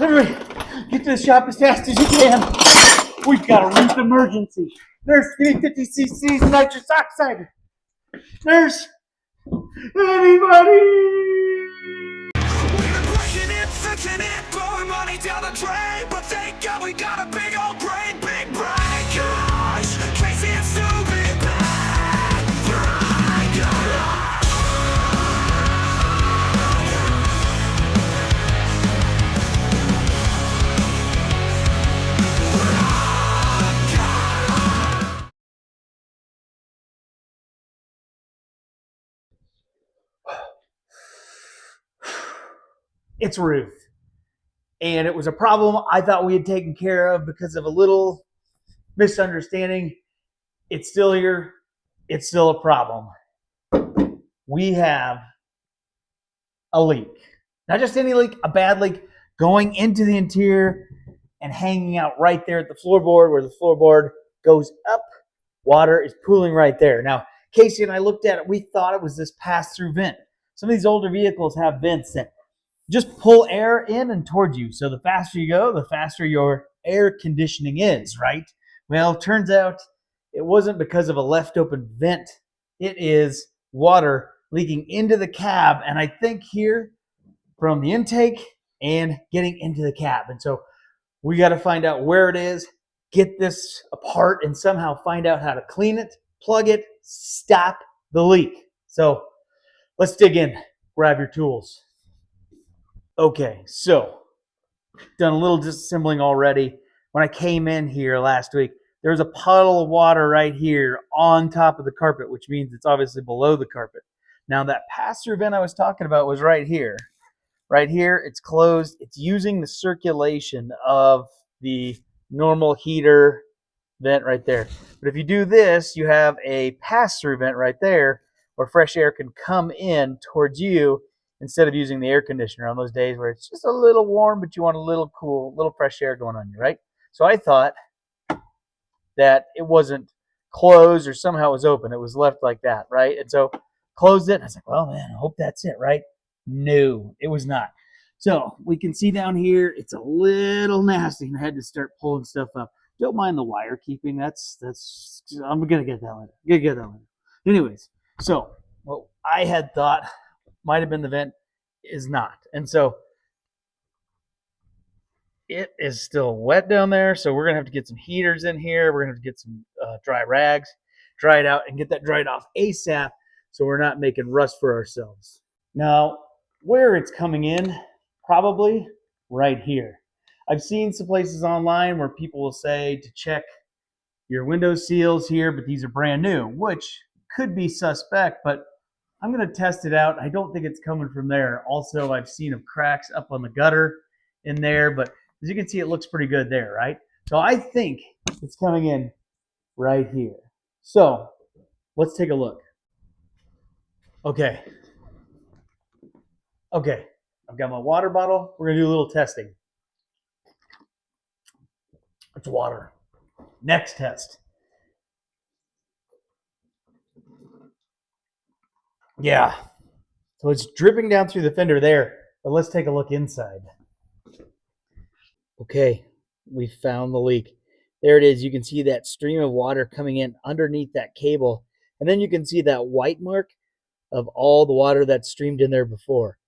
Everybody, get to the shop as fast as you can. We've got a Ruth emergency. Nurse, give me 50 cc's of nitrous oxide. Nurse, anybody? We've been breaking it, fixing it, blowing money down the drain. But thank God we got a big old brain, big brain. Gosh, Casey and Stoobie back. It's Ruth. And it was a problem I thought we had taken care of because of a little misunderstanding. It's still here. It's still a problem. We have a leak. Not just any leak, a bad leak going into the interior and hanging out right there at the floorboard where the floorboard goes up. Water is pooling right there. Now, Casey and I looked at it. We thought it was this pass-through vent. Some of these older vehicles have vents that just pull air in and towards you. So the faster you go, the faster your air conditioning is, right? Well, it turns out it wasn't because of a left open vent. It is water leaking into the cab. And I think here from the intake and getting into the cab. And so we got to find out where it is, get this apart, and somehow find out how to clean it, plug it, stop the leak. So let's dig in. Grab your tools. Okay, so done a little disassembling already. When I came in here last week, there was a puddle of water right here on top of the carpet, which means it's obviously below the carpet. Now that pass-through vent I was talking about was right here. Right here, it's closed. It's using the circulation of the normal heater vent right there. But if you do this, you have a pass-through vent right there where fresh air can come in towards you instead of using the air conditioner on those days where it's just a little warm, but you want a little cool, little fresh air going on you, right? So I thought that it wasn't closed or somehow it was open. It was left like that, right? And so closed it. And I was like, well, man, I hope that's it, right? No, it was not. So we can see down here, it's a little nasty, and I had to start pulling stuff up. Don't mind the wire keeping. That's I'm gonna get that later. Anyways, so what I had thought might have been the vent is not, and so it is still wet down there. So we're gonna have to get some heaters in here. We're gonna have to get some dry rags, dry it out, and get that dried off ASAP, so we're not making rust for ourselves. Now, where it's coming in, probably right here. I've seen some places online where people will say to check your window seals here, but these are brand new, which could be suspect, but I'm going to test it out. I don't think it's coming from there. Also, I've seen of cracks up on the gutter in there, but as you can see, it looks pretty good there, right? So I think it's coming in right here. So let's take a look. Okay, I've got my water bottle. We're going to do a little testing. It's water. Next test. Yeah. So it's dripping down through the fender there, but let's take a look inside. Okay, we found the leak. There it is. You can see that stream of water coming in underneath that cable. And then you can see that white mark of all the water that streamed in there before.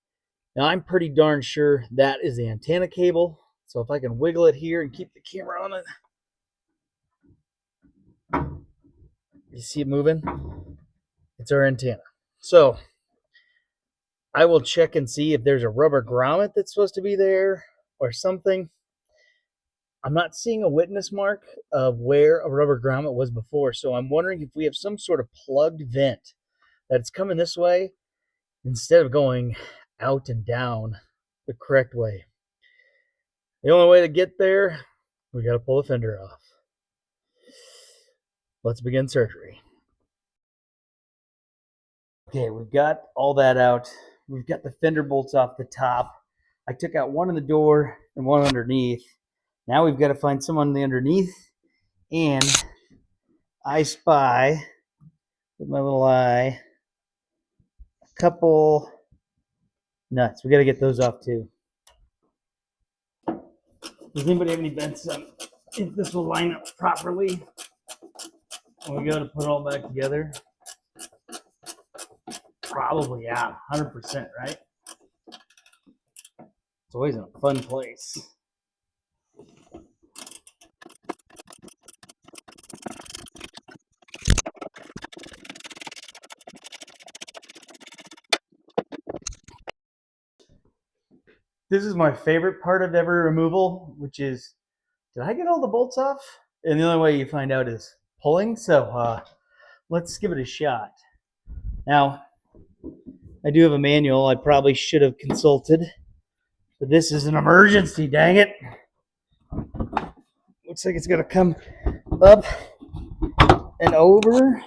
Now, I'm pretty darn sure that is the antenna cable. So if I can wiggle it here and keep the camera on it. You see it moving? It's our antenna. So I will check and see if there's a rubber grommet that's supposed to be there or something. I'm not seeing a witness mark of where a rubber grommet was before. So I'm wondering if we have some sort of plugged vent that's coming this way instead of going out and down the correct way. The only way to get there, we got to pull the fender off. Let's begin surgery. Okay, we've got all that out. We've got the fender bolts off the top. I took out one in the door and one underneath. Now we've got to find some on the underneath. And I spy, with my little eye, a couple nuts. We got to get those off too. Does anybody have any bets on if this will line up properly when we go to put it all back together? Probably, yeah, 100%, right? It's always in a fun place. This is my favorite part of every removal, which is, did I get all the bolts off? And the only way you find out is pulling. So let's give it a shot. Now, I do have a manual. I probably should have consulted, but this is an emergency, dang it. Looks like it's gonna come up and over.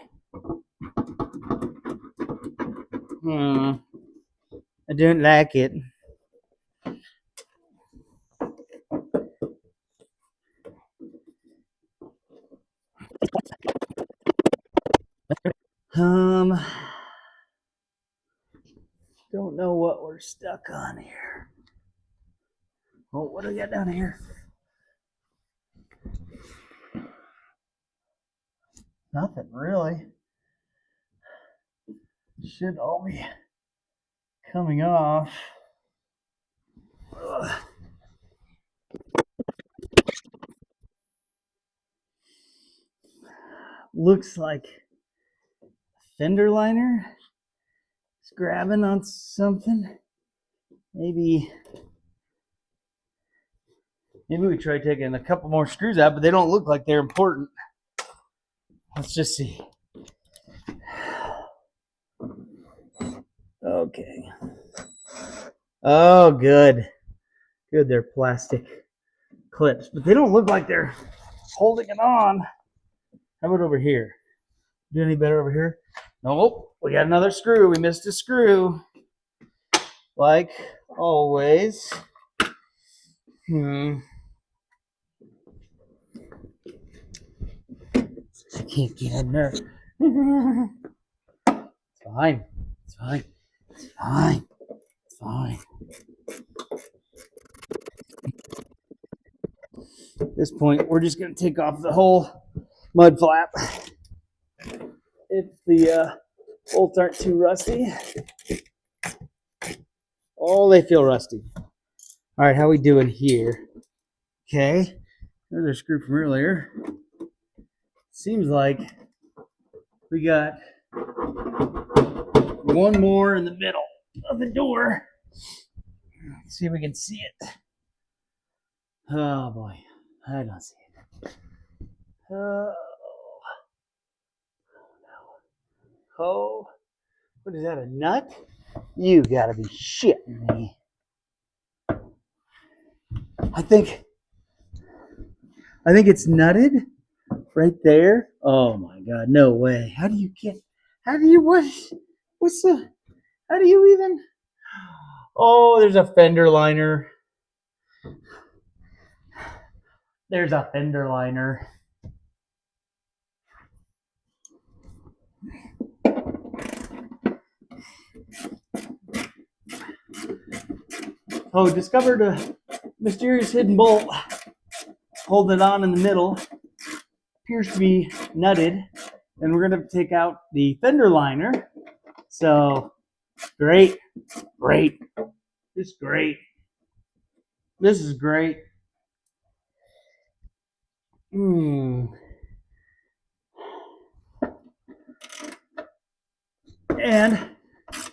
I don't like it. Don't know what we're stuck on here. Oh, what do we got down here? Nothing really. Should all be coming off. Ugh. Looks like a fender liner is grabbing on something. Maybe we try taking a couple more screws out, but they don't look like they're important. Let's just see. Okay. Oh, good. Good, they're plastic clips, but they don't look like they're holding it on. How about over here? Do any better over here? Nope. We got another screw. We missed a screw. Like always. I can't get in there. It's fine. It's fine. It's fine. It's fine. At this point, we're just going to take off the whole mud flap. If the bolts aren't too rusty. Oh, they feel rusty. All right, how we doing here? Okay, there's a screw from earlier. Seems like we got one more in the middle of the door. Let's see if we can see it. Oh boy, I don't see it. Oh, what is that, a nut? You gotta be shitting me. I think it's nutted right there. Oh my god, no way. How do you even? Oh, there's a fender liner. There's a fender liner. Oh, discovered a mysterious hidden bolt. Holding it on in the middle. Appears to be nutted. And we're going to take out the fender liner. So, great. Great. This is great. This is great. And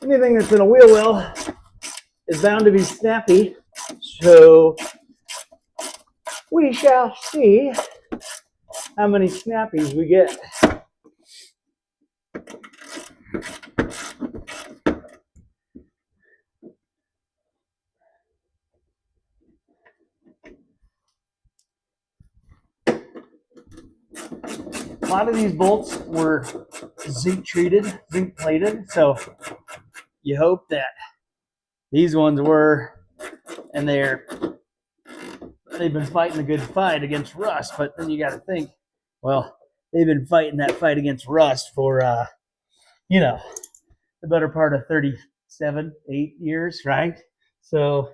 anything that's in a wheel well is bound to be snappy. So we shall see how many snappies we get. A lot of these bolts were zinc treated, zinc plated, so you hope that these ones were, and they've been fighting a good fight against rust. But then you got to think, well, they've been fighting that fight against rust for the better part of 37, 8 years, right? So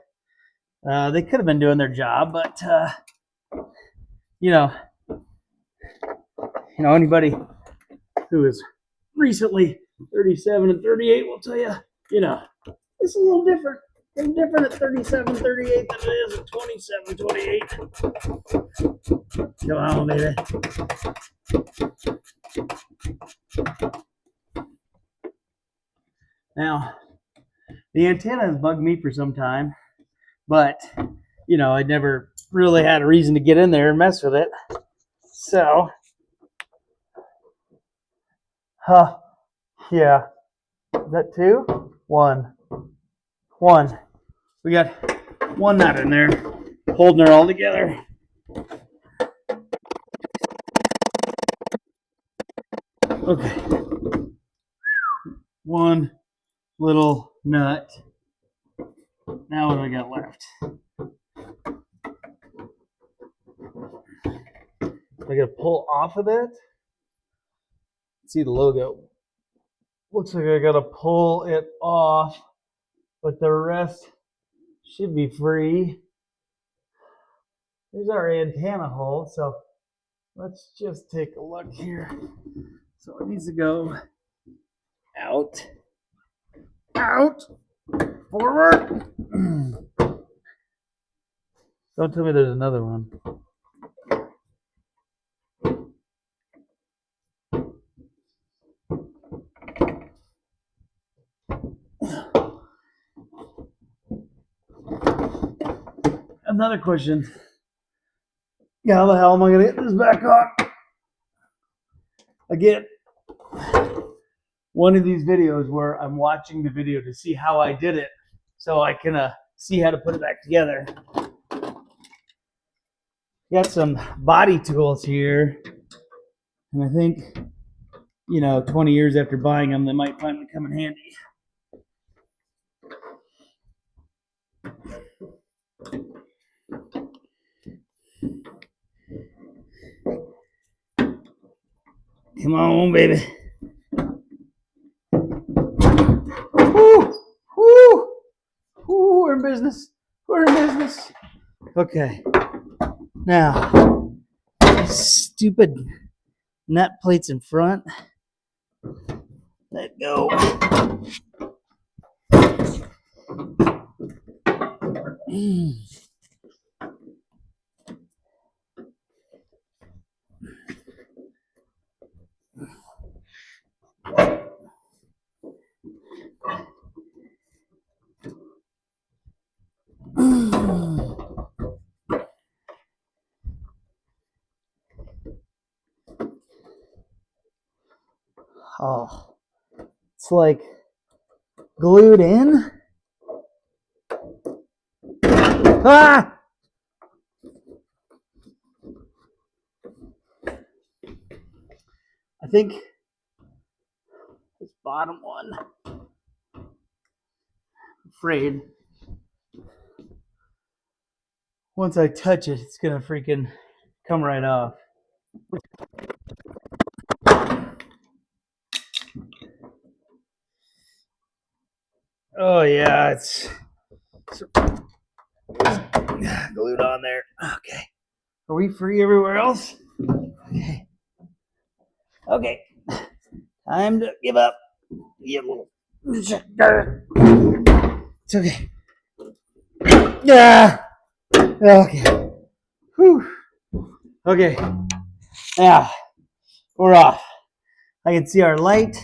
they could have been doing their job, but you know, anybody who is recently 37 and 38 will tell you, it's a little different. It's different at 37, 38 than it is at 27, 28. Come on, baby. Now, the antenna has bugged me for some time, but, I never really had a reason to get in there and mess with it. So, yeah. Is that two? One. We got one nut in there, holding her all together. Okay. One little nut. Now what do I got left? I gotta pull off of it. See the logo. Looks like I gotta pull it off, but the rest should be free. There's our antenna hole, so let's just take a look here. So it needs to go out, forward. Don't tell me there's another one. Another question. Yeah, how the hell am I gonna get this back on? Again, one of these videos where I'm watching the video to see how I did it, so I can see how to put it back together. Got some body tools here, and I think 20 years after buying them, they might finally come in handy. Come on, baby. Woo! Woo! Woo! We're in business. We're in business. Okay. Now, stupid nut plates in front. Let go. Oh, it's like glued in. Ah! I think this bottom one, I'm afraid once I touch it, it's gonna freaking come right off. Oh yeah, it's glued on there. Okay. Are we free everywhere else? Okay. Okay. Time to give up. It's okay. Yeah. Okay. Whew. Okay. Now we're off. I can see our light,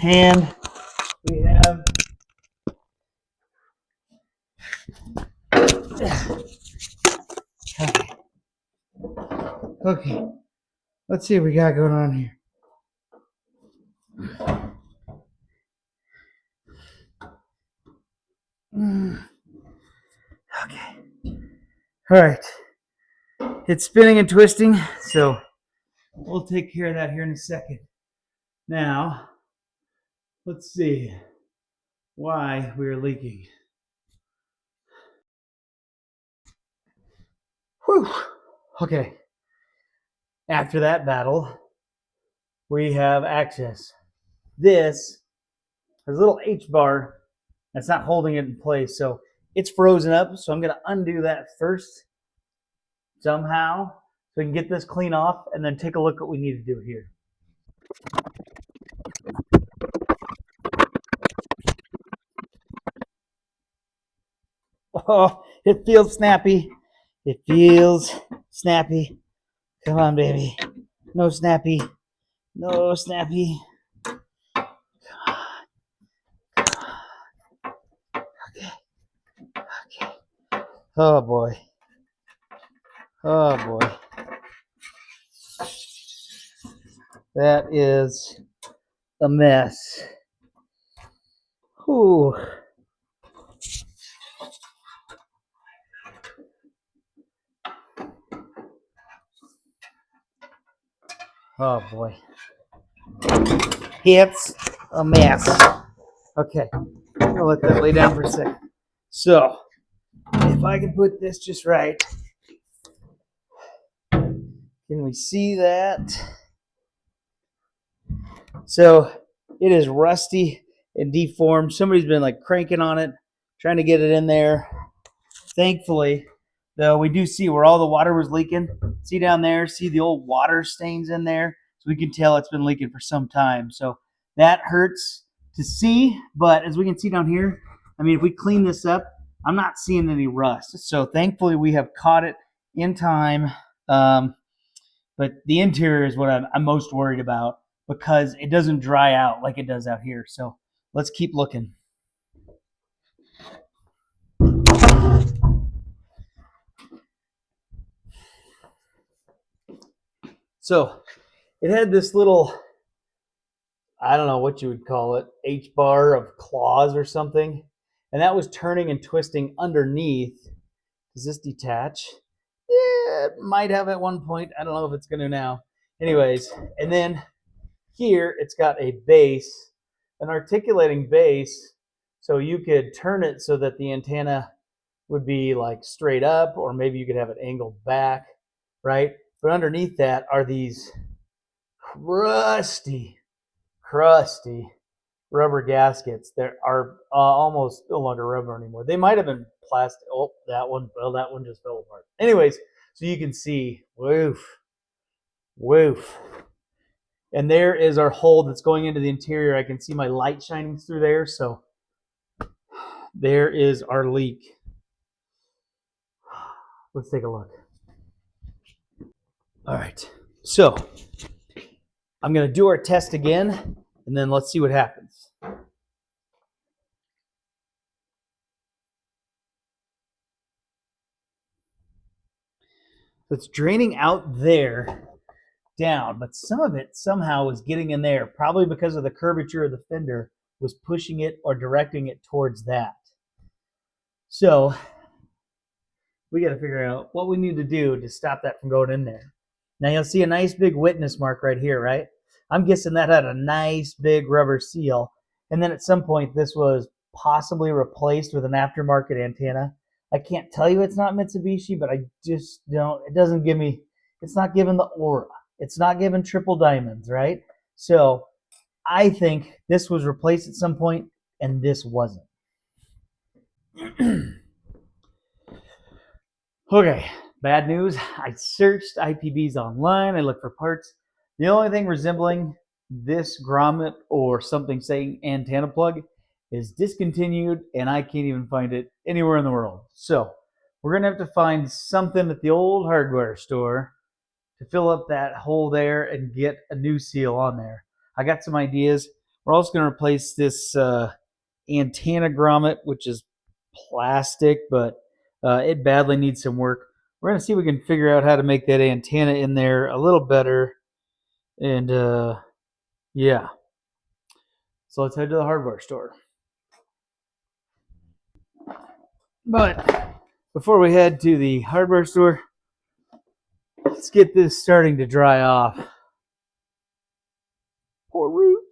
and we have okay. Let's see what we got going on here. Okay. All right. It's spinning and twisting, so we'll take care of that here in a second. Now, let's see why we're leaking. Whew. Okay. After that battle, we have access. This has a little H bar that's not holding it in place, so it's frozen up. So I'm going to undo that first somehow So we can get this clean off and then take a look at what we need to do here. Oh, it feels snappy. It feels snappy. Come on, baby. No snappy. No snappy. Okay. Oh boy. Oh boy. That is a mess. Whew. Oh boy. It's a mess. Okay. I'm gonna let that lay down for a second. So, if I can put this just right, can we see that? So it is rusty and deformed. Somebody's been like cranking on it, trying to get it in there. Thankfully, though, we do see where all the water was leaking. See down there, see the old water stains in there. So we can tell it's been leaking for some time. So that hurts to see, but as we can see down here, I mean, if we clean this up, I'm not seeing any rust. So thankfully, we have caught it in time. But the interior is what I'm most worried about because it doesn't dry out like it does out here. So let's keep looking. So it had this little, I don't know what you would call it, H bar of claws or something. And that was turning and twisting underneath. Does this detach? Yeah, it might have at one point. I don't know if it's going to now. Anyways, and then here it's got a base, an articulating base, so you could turn it so that the antenna would be like straight up, or maybe you could have it angled back, right? But underneath that are these crusty, crusty rubber gaskets that are almost no longer rubber anymore. They might have been plastic. Oh, that one, well, that one just fell apart. Anyways, so you can see, woof, woof. And there is our hole that's going into the interior. I can see my light shining through there. So there is our leak. Let's take a look. All right. So I'm going to do our test again, and then let's see what happens. So it's draining out there down, but some of it somehow is getting in there, probably because of the curvature of the fender was pushing it or directing it towards that. So we got to figure out what we need to do to stop that from going in there. Now you'll see a nice big witness mark right here, right? I'm guessing that had a nice big rubber seal. And then at some point this was possibly replaced with an aftermarket antenna. I can't tell you it's not Mitsubishi, but I just don't, it doesn't give me, it's not giving the aura. It's not giving triple diamonds, right? So I think this was replaced at some point and this wasn't. Okay, bad news. I searched IPBs online. I looked for parts. The only thing resembling this grommet or something saying antenna plug is discontinued, and I can't even find it anywhere in the world. So we're going to have to find something at the old hardware store to fill up that hole there and get a new seal on there. I got some ideas. We're also going to replace this antenna grommet, which is plastic, but it badly needs some work. We're going to see if we can figure out how to make that antenna in there a little better. And yeah. So let's head to the hardware store. But before we head to the hardware store, let's get this starting to dry off. Poor Ruth.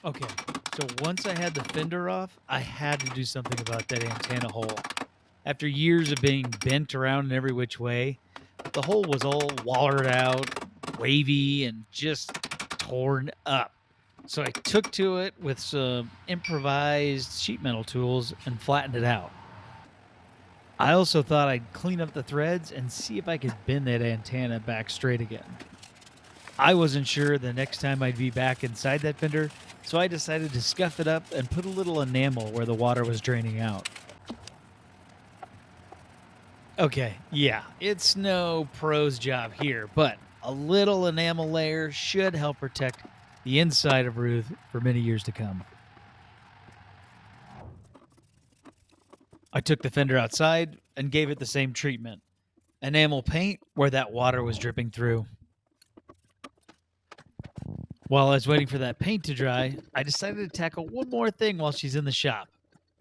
Okay, so once I had the fender off, I had to do something about that antenna hole. After years of being bent around in every which way, the hole was all wallered out, wavy, and just torn up. So I took to it with some improvised sheet metal tools and flattened it out. I also thought I'd clean up the threads and see if I could bend that antenna back straight again. I wasn't sure the next time I'd be back inside that fender, so I decided to scuff it up and put a little enamel where the water was draining out. Okay, yeah, it's no pro's job here, but a little enamel layer should help protect the inside of Ruth for many years to come. I took the fender outside and gave it the same treatment. Enamel paint where that water was dripping through. While I was waiting for that paint to dry, I decided to tackle one more thing while she's in the shop.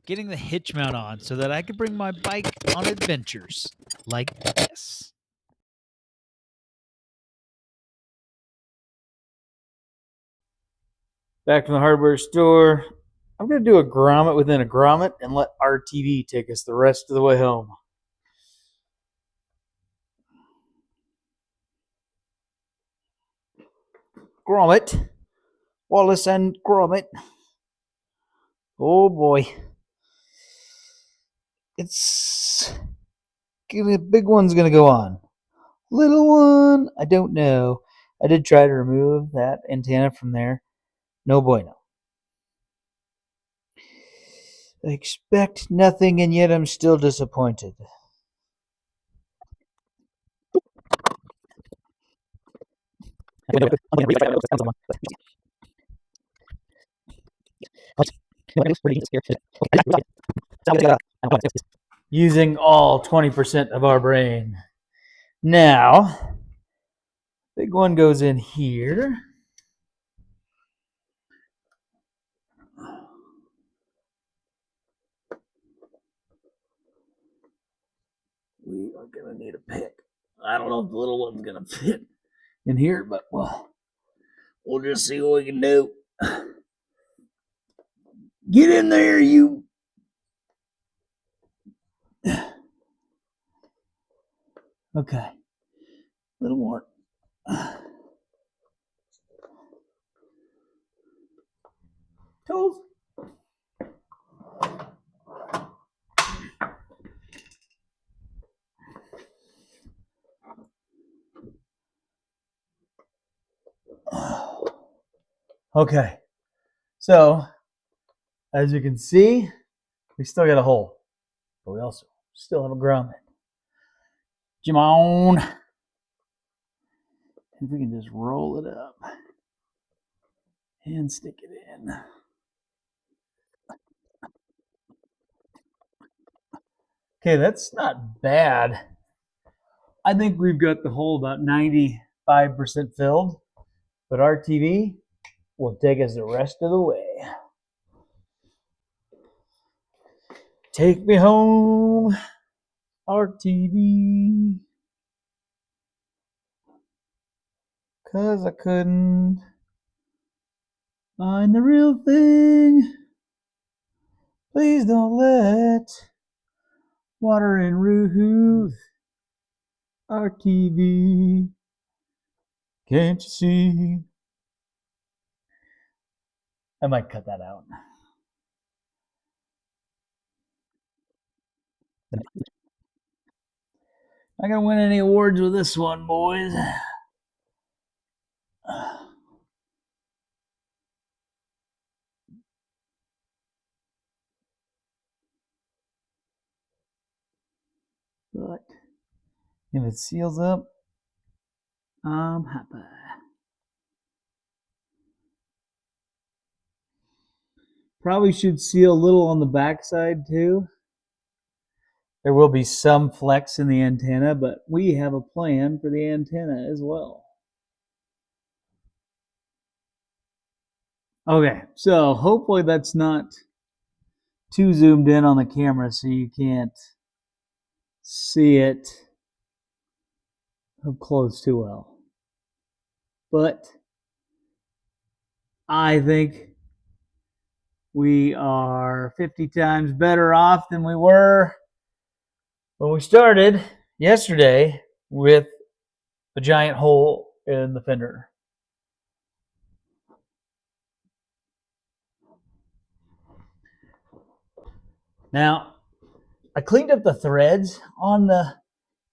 Getting the hitch mount on so that I could bring my bike on adventures like this. Back from the hardware store. I'm going to do a grommet within a grommet and let our TV take us the rest of the way home. Grommet. Wallace and Grommet. Oh boy. It's gonna, big one's gonna go on. Little one, I don't know. I did try to remove that antenna from there. No bueno. I expect nothing, and yet I'm still disappointed. Using all 20% of our brain. Now, big one goes in here. We are going to need a pick. I don't know if the little one's going to fit in here, but we'll just see what we can do. Get in there, you. Okay. A little more. Toes. Okay. So, as you can see, we still got a hole, but we also still have a grommet. Jimon. If we can just roll it up and stick it in. Okay, that's not bad. I think we've got the hole about 95% filled, but our TV will take us the rest of the way. Take me home, RTV. 'Cause I couldn't find the real thing. Please don't let water in Ruth, RTV. Can't you see? I might cut that out. Not gonna win any awards with this one, boys. But if it seals up, I'm happy. Probably should seal a little on the backside too. There will be some flex in the antenna, but we have a plan for the antenna as well. Okay, so hopefully that's not too zoomed in on the camera so you can't see it up close too well. But I think we are 50 times better off than we were when we started yesterday with a giant hole in the fender. Now, I cleaned up the threads on the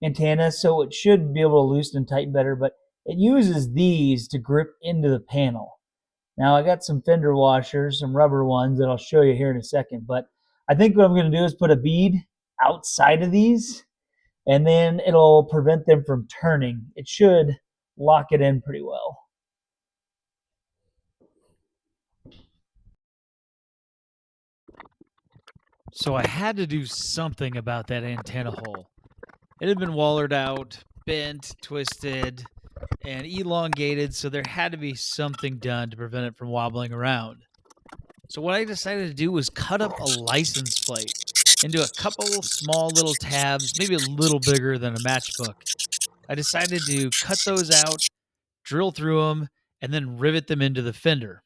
antenna, so it should be able to loosen and tighten better, but it uses these to grip into the panel. Now, I got some fender washers, some rubber ones that I'll show you here in a second, but I think what I'm going to do is put a bead outside of these, and then it'll prevent them from turning. It should lock it in pretty well. So I had to do something about that antenna hole. It had been wallered out, bent, twisted, and elongated, so there had to be something done to prevent it from wobbling around. So what I decided to do was cut up a license plate into a couple small little tabs, maybe a little bigger than a matchbook. I decided to cut those out, drill through them, and then rivet them into the fender.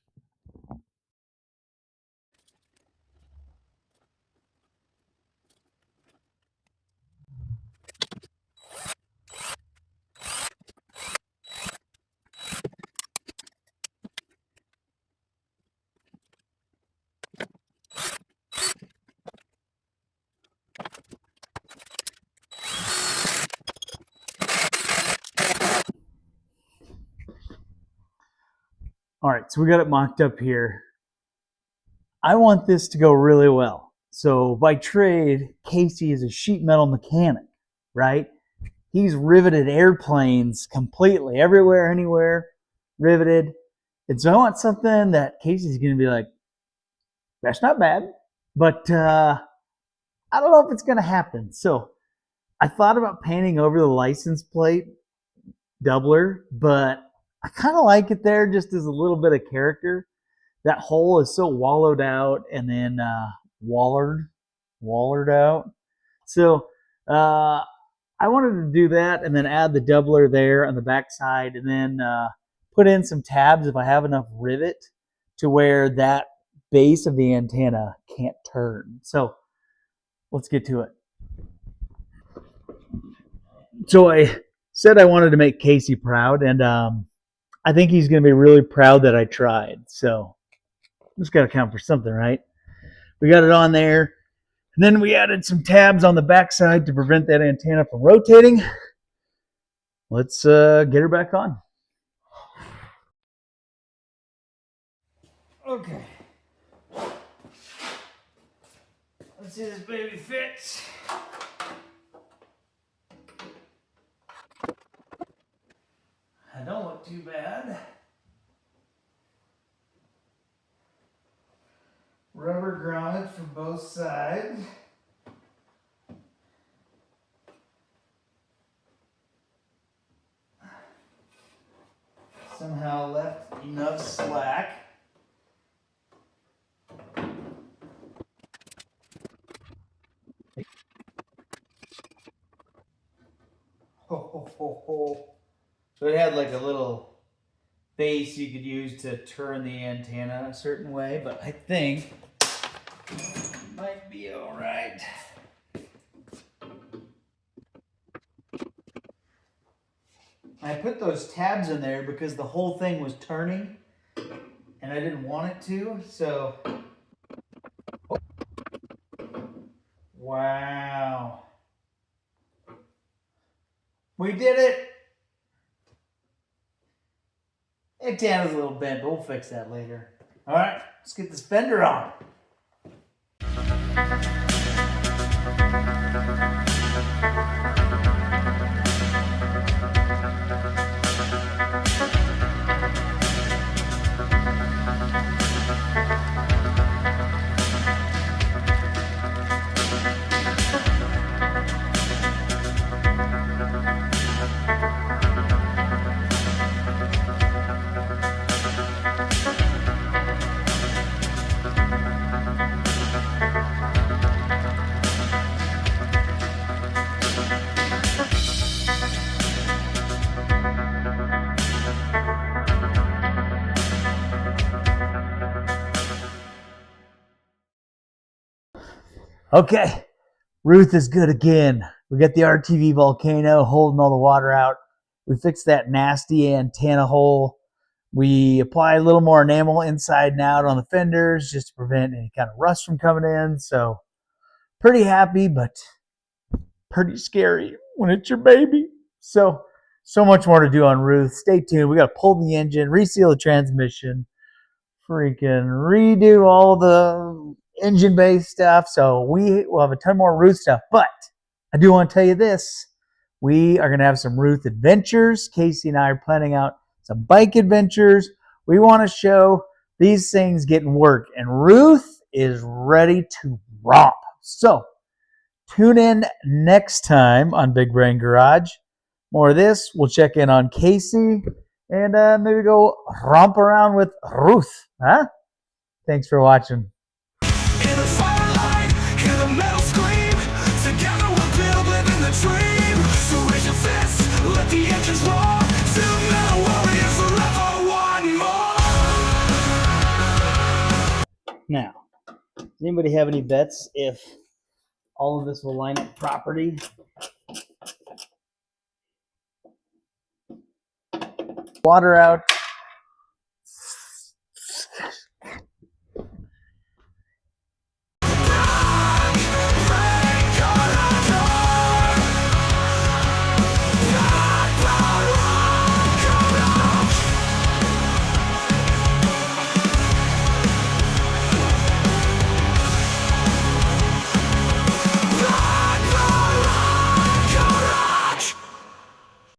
All right, so we got it mocked up here. I want this to go really well. So by trade, Casey is a sheet metal mechanic, right? He's riveted airplanes completely, everywhere, anywhere, riveted. And so I want something that Casey's going to be like, that's not bad, but I don't know if it's going to happen. So I thought about painting over the license plate doubler, but I kind of like it there just as a little bit of character. That hole is so wallowed out and then wallered out. So I wanted to do that and then add the doubler there on the back side and then put in some tabs if I have enough rivet to where that base of the antenna can't turn. So let's get to it. So I said I wanted to make Casey proud, and I think he's going to be really proud that I tried. So just got to count for something, right? We got it on there. And then we added some tabs on the backside to prevent that antenna from rotating. Let's get her back on. Okay. Let's see this baby fits. I don't look too bad. Rubber grommets from both sides. Somehow left enough slack. So it had like a little base you could use to turn the antenna a certain way, but I think it might be all right. I put those tabs in there because the whole thing was turning and I didn't want it to, so. Wow. We did it. Antenna's a little bent, but we'll fix that later. All right, let's get this fender on. Okay, Ruth is good again. We got the RTV volcano holding all the water out. We fixed that nasty antenna hole. We apply a little more enamel inside and out on the fenders just to prevent any kind of rust from coming in. So pretty happy, but pretty scary when it's your baby. So much more to do on Ruth. Stay tuned. We got to pull the engine, reseal the transmission, freaking redo all the engine bay stuff. So we will have a ton more Ruth stuff. But I do want to tell you this. We are going to have some Ruth adventures. Casey and I are planning out some bike adventures. We want to show these things getting work. And Ruth is ready to romp. So tune in next time on Big Brain Garage. More of this. We'll check in on Casey and maybe go romp around with Ruth. Huh? Thanks for watching. In the firelight, hear the metal scream. Together we'll build, living the dream. So raise your fists, let the engines roar. Two metal warriors forever, one more. Now, does anybody have any bets if all of this will line up properly? Water out.